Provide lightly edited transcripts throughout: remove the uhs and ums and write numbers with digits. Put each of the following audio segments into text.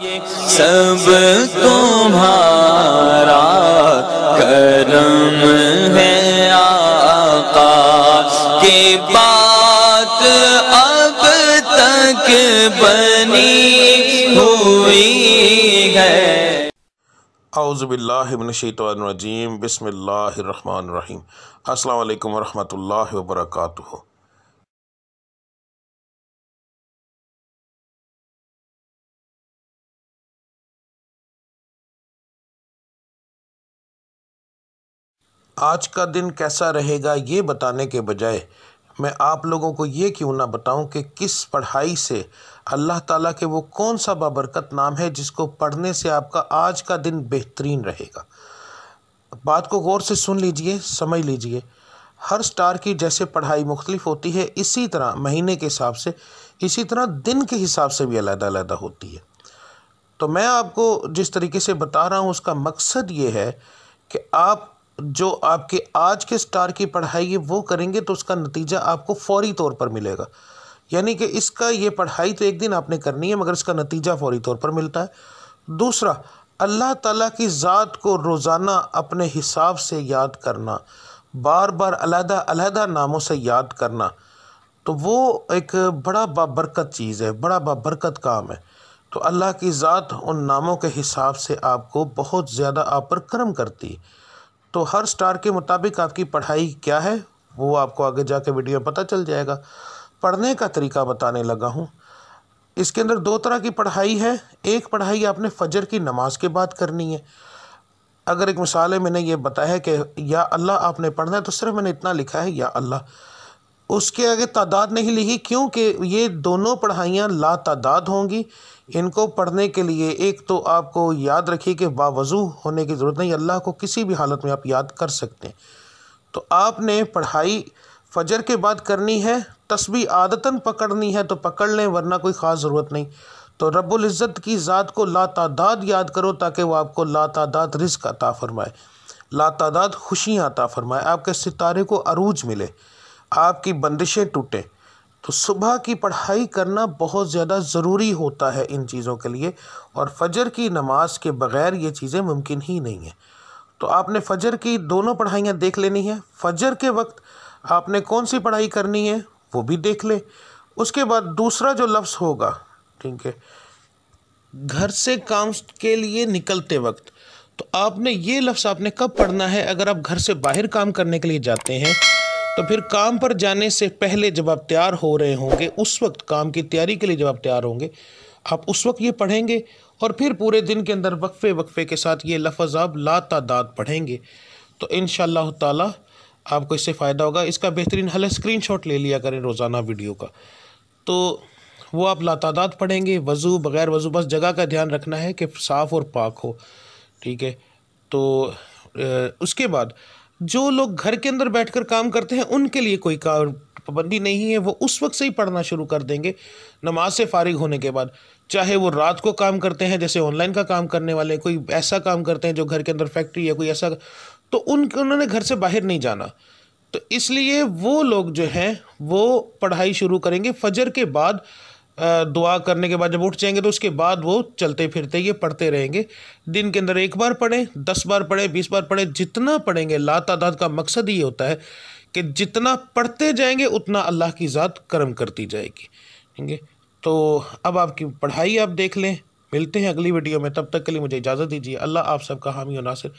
सब तुम्हारा करम है आका की बात अब तक बनी हुई है। औज़ुबिल्लाहि मिनश्शैतानिर्रजीम बिस्मिल्लाहिर्रहमानिर्रहीम। अस्सलामु अलैकुम वरहमतुल्लाहि वबरकातुहू। आज का दिन कैसा रहेगा ये बताने के बजाय मैं आप लोगों को ये क्यों ना बताऊं कि किस पढ़ाई से अल्लाह ताला के वो कौन सा बाबरकत नाम है जिसको पढ़ने से आपका आज का दिन बेहतरीन रहेगा। बात को गौर से सुन लीजिए, समझ लीजिए। हर स्टार की जैसे पढ़ाई मुख्तलिफ होती है, इसी तरह महीने के हिसाब से, इसी तरह दिन के हिसाब से भी अलग-अलग होती है। तो मैं आपको जिस तरीके से बता रहा हूँ उसका मकसद ये है कि आप जो आपके आज के स्टार की पढ़ाई है वो करेंगे तो उसका नतीजा आपको फौरी तौर पर मिलेगा। यानी कि इसका ये पढ़ाई तो एक दिन आपने करनी है मगर इसका नतीजा फौरी तौर पर मिलता है। दूसरा, अल्लाह ताला की ज़ात को रोज़ाना अपने हिसाब से याद करना, बार बार अलहदा नामों से याद करना, तो वो एक बड़ा बाबरकत चीज़ है, बड़ा बाबरकत काम है। तो अल्लाह की ज़ात उन नामों के हिसाब से आपको बहुत ज़्यादा आप पर करम करती है। तो हर स्टार के मुताबिक आपकी पढ़ाई क्या है वो आपको आगे जाके वीडियो में पता चल जाएगा। पढ़ने का तरीका बताने लगा हूँ। इसके अंदर दो तरह की पढ़ाई है। एक पढ़ाई आपने फजर की नमाज के बाद करनी है। अगर एक मिसाल है, मैंने ये बताया है कि या अल्लाह आपने पढ़ना है तो सिर्फ मैंने इतना लिखा है या अल्लाह, उसके आगे तादाद नहीं लिखी, क्योंकि ये दोनों पढ़ाइयाँ ला तादाद होंगी। इनको पढ़ने के लिए एक तो आपको याद रखिए कि बावज़ू होने की ज़रूरत नहीं, अल्लाह को किसी भी हालत में आप याद कर सकते हैं। तो आपने पढ़ाई फजर के बाद करनी है। तस्बीह आदतन पकड़नी है तो पकड़ लें, वरना कोई ख़ास ज़रूरत नहीं। तो रब्बुल इज़्ज़त की ज़ात को ला तादाद याद करो ताकि वो आपको ला तादाद रिज़्क़ अता फ़रमाए, ला तादाद खुशियाँ अता फ़रमाए, आपके सितारे को अरूज मिले, आपकी बंदिशें टूटें। तो सुबह की पढ़ाई करना बहुत ज़्यादा ज़रूरी होता है इन चीज़ों के लिए, और फजर की नमाज के बग़ैर ये चीज़ें मुमकिन ही नहीं है। तो आपने फ़जर की दोनों पढ़ाइयाँ देख लेनी है। फ़जर के वक्त आपने कौन सी पढ़ाई करनी है वो भी देख ले। उसके बाद दूसरा जो लफ्ज़ होगा, ठीक है, घर से काम के लिए निकलते वक्त, तो आपने ये लफ्ज़ आपने कब पढ़ना है? अगर आप घर से बाहर काम करने के लिए जाते हैं तो फिर काम पर जाने से पहले जब आप तैयार हो रहे होंगे, उस वक्त काम की तैयारी के लिए जब आप तैयार होंगे, आप उस वक्त ये पढ़ेंगे और फिर पूरे दिन के अंदर वक्फे वक्फे के साथ ये लफ्ज़ आप ला तादाद पढ़ेंगे। तो इंशाअल्लाह ताला आपको इससे फ़ायदा होगा। इसका बेहतरीन हल है, स्क्रीनशॉट ले लिया करें रोज़ाना वीडियो का। तो वो आप ला तादाद पढ़ेंगे, वज़ू बग़ैर वज़ू, बस जगह का ध्यान रखना है कि साफ़ और पाक हो, ठीक है। तो उसके बाद जो लोग घर के अंदर बैठकर काम करते हैं उनके लिए कोई पाबंदी नहीं है, वो उस वक्त से ही पढ़ना शुरू कर देंगे नमाज से फारिग होने के बाद। चाहे वो रात को काम करते हैं, जैसे ऑनलाइन का काम करने वाले, कोई ऐसा काम करते हैं जो घर के अंदर फैक्ट्री है कोई ऐसा, तो उन्होंने घर से बाहर नहीं जाना, तो इसलिए वो लोग जो हैं वो पढ़ाई शुरू करेंगे फजर के बाद। दुआ करने के बाद जब उठ जाएंगे तो उसके बाद वो चलते फिरते ये पढ़ते रहेंगे। दिन के अंदर 1 बार पढ़ें, 10 बार पढ़ें, 20 बार पढ़ें, जितना पढ़ेंगे। ला तादाद का मकसद ये होता है कि जितना पढ़ते जाएंगे उतना अल्लाह की ज़ात करम करती जाएगी, ठीक है। तो अब आपकी पढ़ाई आप देख लें। मिलते हैं अगली वीडियो में, तब तक के लिए मुझे इजाज़त दीजिए। अल्लाह आप सबका हामी और नासिर।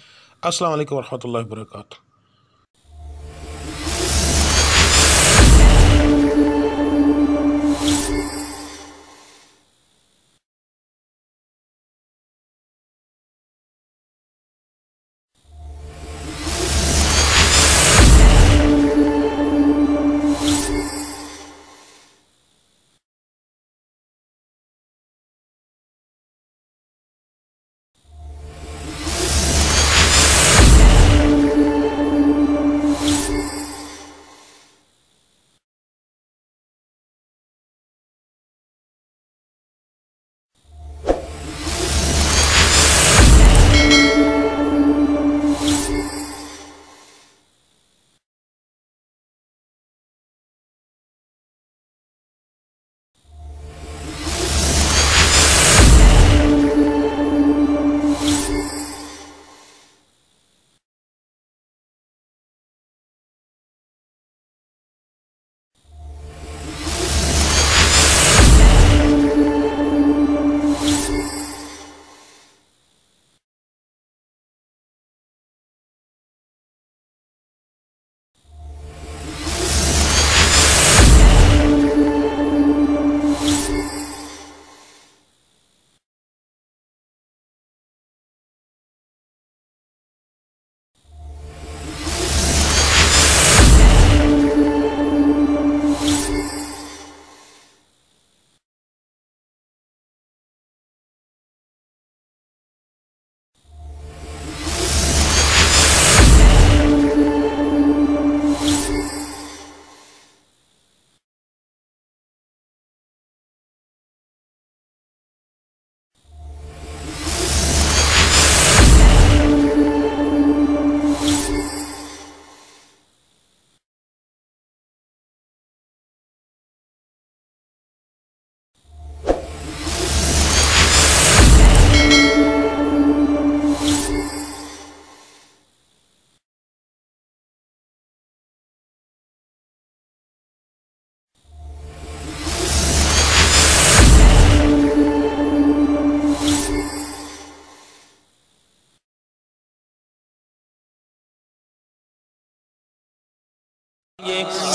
अस्सलाम वालेकुम रहमतुल्लाहि व बरकातुहू।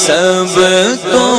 सब को